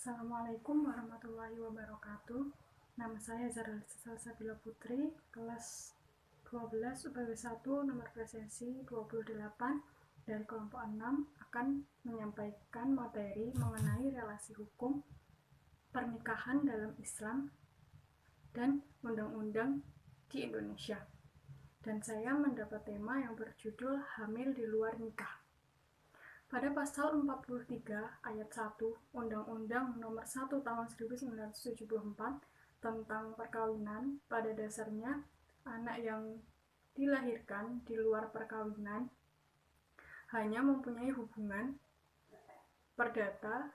Assalamualaikum warahmatullahi wabarakatuh. Nama saya Zara Salsabila Putri, kelas 12 UPW 1 nomor presensi 28 dari kelompok 6 akan menyampaikan materi mengenai relasi hukum pernikahan dalam Islam dan undang-undang di Indonesia. Dan saya mendapat tema yang berjudul Hamil di luar nikah. Pada pasal 43 ayat 1 Undang-Undang Nomor 1 Tahun 1974 tentang perkawinan, pada dasarnya anak yang dilahirkan di luar perkawinan hanya mempunyai hubungan perdata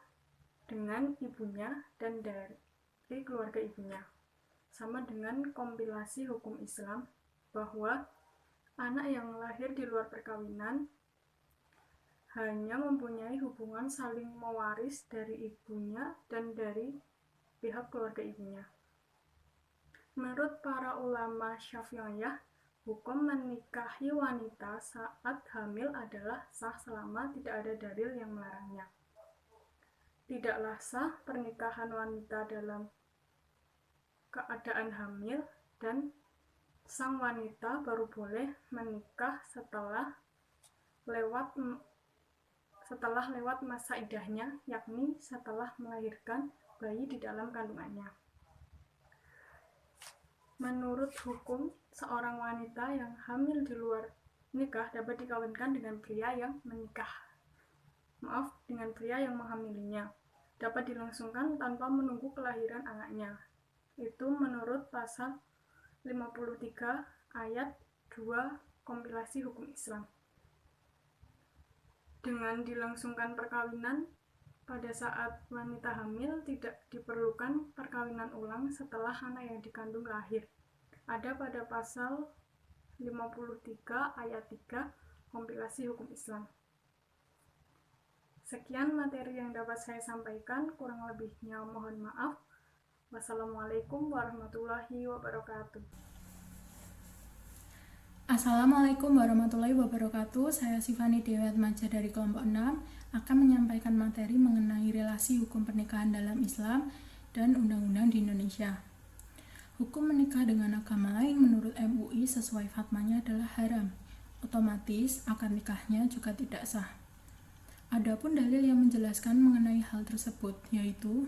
dengan ibunya dan dari keluarga ibunya. Sama dengan kompilasi hukum Islam bahwa anak yang lahir di luar perkawinan hanya mempunyai hubungan saling mewaris dari ibunya dan dari pihak keluarga ibunya. Menurut para ulama Syafi'iyah, hukum menikahi wanita saat hamil adalah sah selama tidak ada dalil yang melarangnya. Tidaklah sah pernikahan wanita dalam keadaan hamil, dan sang wanita baru boleh menikah setelah lewat masa iddahnya, yakni setelah melahirkan bayi di dalam kandungannya. Menurut hukum, seorang wanita yang hamil di luar nikah dapat dikawinkan dengan pria yang menghamilinya. Dapat dilangsungkan tanpa menunggu kelahiran anaknya. Itu menurut pasal 53 ayat 2 kompilasi hukum Islam. Dengan dilangsungkan perkawinan pada saat wanita hamil, tidak diperlukan perkawinan ulang setelah anak yang dikandung lahir. Ada pada pasal 53 ayat 3 kompilasi hukum Islam. Sekian materi yang dapat saya sampaikan, kurang lebihnya mohon maaf. Wassalamualaikum warahmatullahi wabarakatuh. Assalamualaikum warahmatullahi wabarakatuh. Saya Sifani Dewiatmaja dari kelompok 6 akan menyampaikan materi mengenai relasi hukum pernikahan dalam Islam dan undang-undang di Indonesia. Hukum menikah dengan agama lain menurut MUI sesuai fatwanya adalah haram. Otomatis akad nikahnya juga tidak sah. Adapun dalil yang menjelaskan mengenai hal tersebut yaitu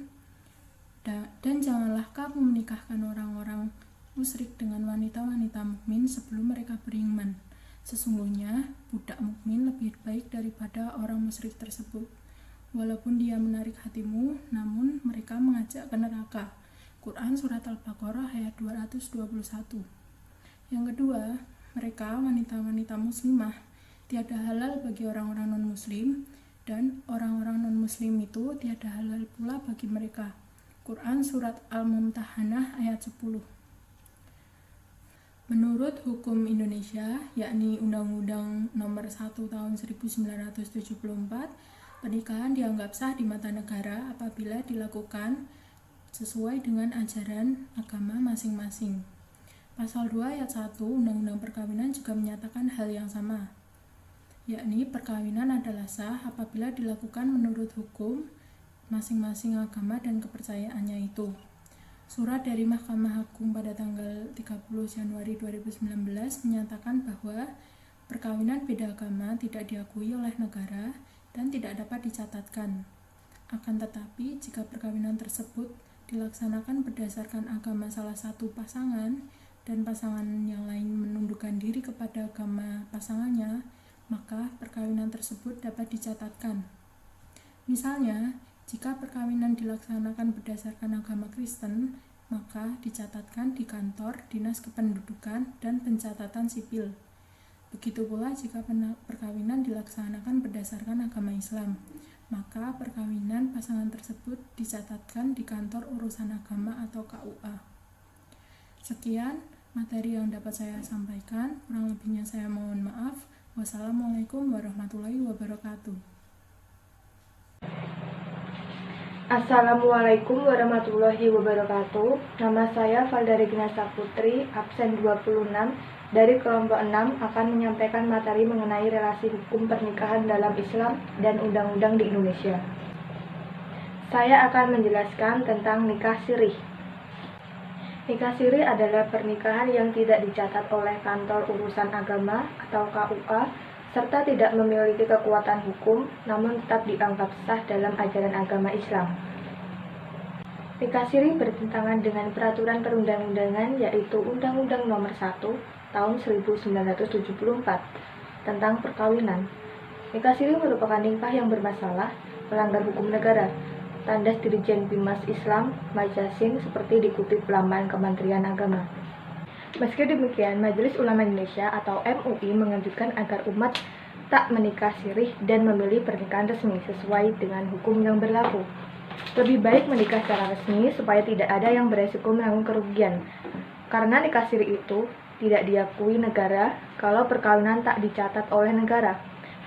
dan janganlah kamu menikahkan orang-orang musyrik dengan wanita-wanita mukmin sebelum mereka beriman. Sesungguhnya budak mukmin lebih baik daripada orang musyrik tersebut. Walaupun dia menarik hatimu, namun mereka mengajak ke neraka. Quran Surat Al-Baqarah ayat 221. Yang kedua, mereka wanita-wanita muslimah tiada halal bagi orang-orang non-muslim, dan orang-orang non-muslim itu tiada halal pula bagi mereka. Quran Surat Al-Mumtahanah ayat 10. Menurut hukum Indonesia, yakni Undang-Undang Nomor 1 Tahun 1974, pernikahan dianggap sah di mata negara apabila dilakukan sesuai dengan ajaran agama masing-masing. Pasal 2 ayat 1 Undang-Undang Perkawinan juga menyatakan hal yang sama, yakni perkawinan adalah sah apabila dilakukan menurut hukum masing-masing agama dan kepercayaannya itu. Surat dari Mahkamah Agung pada tanggal 30 Januari 2019 menyatakan bahwa perkawinan beda agama tidak diakui oleh negara dan tidak dapat dicatatkan. Akan tetapi, jika perkawinan tersebut dilaksanakan berdasarkan agama salah satu pasangan dan pasangan yang lain menundukkan diri kepada agama pasangannya, maka perkawinan tersebut dapat dicatatkan. Misalnya, jika perkawinan dilaksanakan berdasarkan agama Kristen, maka dicatatkan di kantor Dinas Kependudukan dan Pencatatan Sipil. Begitu pula jika perkawinan dilaksanakan berdasarkan agama Islam, maka perkawinan pasangan tersebut dicatatkan di kantor urusan agama atau KUA. Sekian materi yang dapat saya sampaikan, kurang lebihnya saya mohon maaf. Wassalamualaikum warahmatullahi wabarakatuh. Assalamualaikum warahmatullahi wabarakatuh. Nama saya Valda Regina Saputri, absen 26 dari kelompok 6 akan menyampaikan materi mengenai relasi hukum pernikahan dalam Islam dan undang-undang di Indonesia. Saya akan menjelaskan tentang nikah sirih. Nikah sirih adalah pernikahan yang tidak dicatat oleh Kantor Urusan Agama atau KUA, serta tidak memiliki kekuatan hukum, namun tetap dianggap sah dalam ajaran agama Islam. Nikah sirih bertentangan dengan peraturan perundang-undangan, yaitu Undang-Undang Nomor 1 Tahun 1974 tentang perkawinan. Nikah sirih merupakan nikah yang bermasalah, melanggar hukum negara. Tandas Dirjen Bimas Islam Majasin seperti dikutip laman Kementerian Agama. Meski demikian, Majelis Ulama Indonesia atau MUI menganjurkan agar umat tak menikah sirih dan memilih pernikahan resmi sesuai dengan hukum yang berlaku. Lebih baik menikah secara resmi supaya tidak ada yang beresiko menanggung kerugian. Karena nikah sirih itu tidak diakui negara kalau perkawinan tak dicatat oleh negara.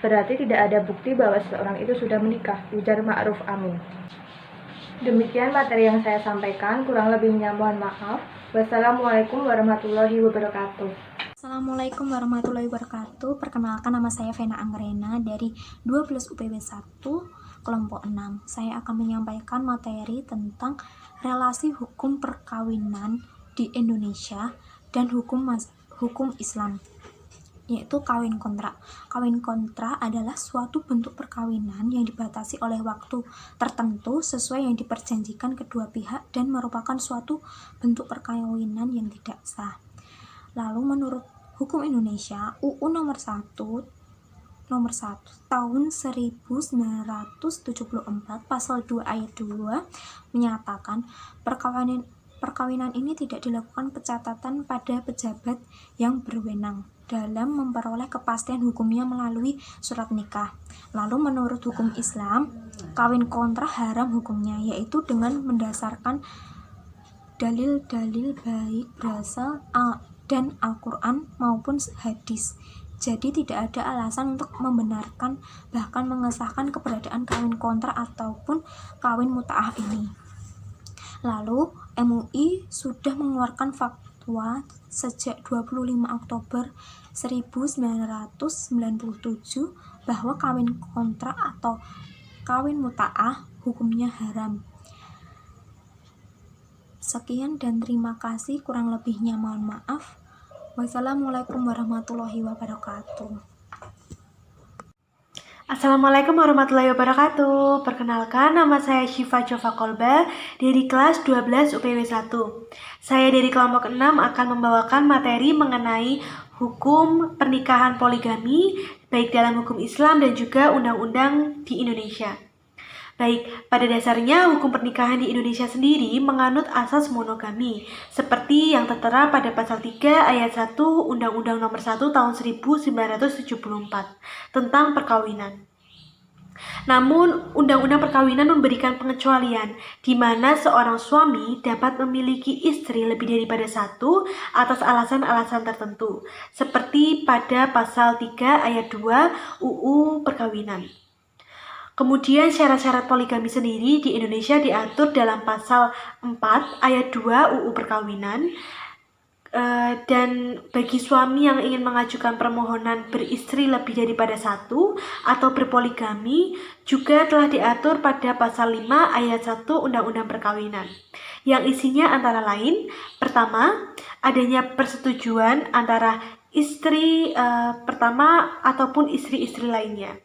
Berarti tidak ada bukti bahwa seseorang itu sudah menikah, ujar Ma'ruf Amin. Demikian materi yang saya sampaikan, kurang lebihnya mohon maaf. Wassalamualaikum warahmatullahi wabarakatuh. Assalamualaikum warahmatullahi wabarakatuh. Perkenalkan, nama saya Vena Anggrena dari 12 UPW 1 kelompok 6. Saya akan menyampaikan materi tentang relasi hukum perkawinan di Indonesia dan hukum Islam, yaitu kawin kontrak. Kawin kontrak adalah suatu bentuk perkawinan yang dibatasi oleh waktu tertentu sesuai yang diperjanjikan kedua pihak dan merupakan suatu bentuk perkawinan yang tidak sah. Lalu menurut hukum Indonesia, UU Nomor 1 Tahun 1974 Pasal 2 Ayat 2 menyatakan perkawinan ini tidak dilakukan pencatatan pada pejabat yang berwenang dalam memperoleh kepastian hukumnya melalui surat nikah. Lalu menurut hukum Islam, kawin kontrak haram hukumnya, yaitu dengan mendasarkan dalil-dalil baik berasal dan Al-Quran maupun hadis. Jadi tidak ada alasan untuk membenarkan bahkan mengesahkan keberadaan kawin kontrak ataupun kawin muta'ah ini. Lalu MUI sudah mengeluarkan fatwa sejak 25 Oktober 1997 bahwa kawin kontrak atau kawin muta'ah hukumnya haram. Sekian dan terima kasih, kurang lebihnya mohon maaf. Wassalamualaikum warahmatullahi wabarakatuh. Assalamualaikum warahmatullahi wabarakatuh. Perkenalkan, nama saya Syifa Jova Kolba dari kelas 12 UPW 1. Saya dari kelompok 6 akan membawakan materi mengenai hukum pernikahan poligami baik dalam hukum Islam dan juga undang-undang di Indonesia. Baik, pada dasarnya hukum pernikahan di Indonesia sendiri menganut asas monogami seperti yang tertera pada pasal 3 ayat 1 Undang-Undang Nomor 1 Tahun 1974 tentang perkawinan. Namun, Undang-Undang Perkawinan memberikan pengecualian di mana seorang suami dapat memiliki istri lebih daripada satu atas alasan-alasan tertentu, seperti pada pasal 3 ayat 2 UU Perkawinan. Kemudian syarat-syarat poligami sendiri di Indonesia diatur dalam pasal 4 ayat 2 UU Perkawinan. Dan bagi suami yang ingin mengajukan permohonan beristri lebih daripada satu atau berpoligami juga telah diatur pada pasal 5 ayat 1 Undang-Undang Perkawinan, yang isinya antara lain: pertama, adanya persetujuan antara istri pertama ataupun istri-istri lainnya.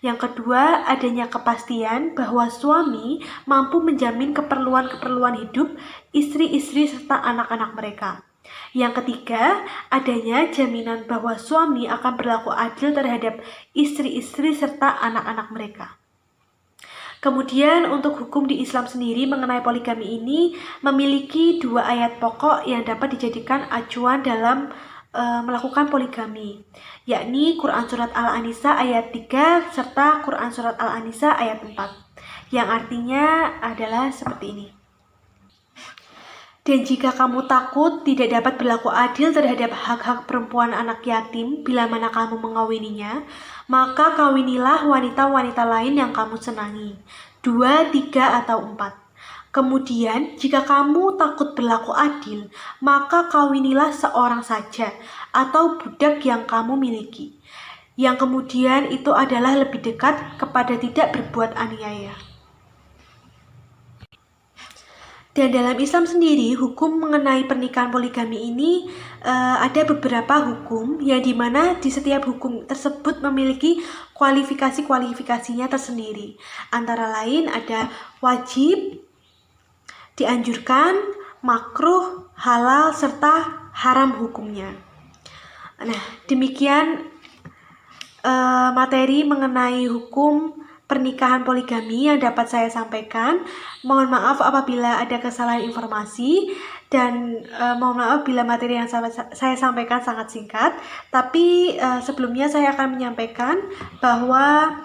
Yang kedua, adanya kepastian bahwa suami mampu menjamin keperluan-keperluan hidup istri-istri serta anak-anak mereka. Yang ketiga, adanya jaminan bahwa suami akan berlaku adil terhadap istri-istri serta anak-anak mereka. Kemudian untuk hukum di Islam sendiri mengenai poligami ini memiliki dua ayat pokok yang dapat dijadikan acuan dalam melakukan poligami, yakni Quran Surat Al-An-Nisa ayat 3 serta Quran Surat Al-An-Nisa ayat 4, yang artinya adalah seperti ini. Dan jika kamu takut tidak dapat berlaku adil terhadap hak-hak perempuan anak yatim bila mana kamu mengawininya, maka kawinilah wanita-wanita lain yang kamu senangi, 2, 3, atau 4. Kemudian, jika kamu takut berlaku adil, maka kawinilah seorang saja atau budak yang kamu miliki, yang kemudian itu adalah lebih dekat kepada tidak berbuat aniaya. Dan dalam Islam sendiri, hukum mengenai pernikahan poligami ini ada beberapa hukum yang dimana di setiap hukum tersebut memiliki kualifikasinya tersendiri. Antara lain ada wajib, dianjurkan, makruh, halal, serta haram hukumnya. Nah, demikian materi mengenai hukum pernikahan poligami yang dapat saya sampaikan. Mohon maaf apabila ada kesalahan informasi dan mohon maaf bila materi yang saya sampaikan sangat singkat. Tapi sebelumnya saya akan menyampaikan bahwa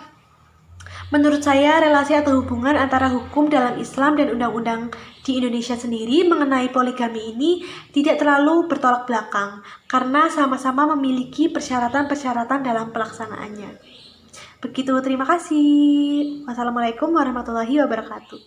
menurut saya relasi atau hubungan antara hukum dalam Islam dan undang-undang di Indonesia sendiri mengenai poligami ini tidak terlalu bertolak belakang karena sama-sama memiliki persyaratan-persyaratan dalam pelaksanaannya. Begitu, terima kasih. Wassalamualaikum warahmatullahi wabarakatuh.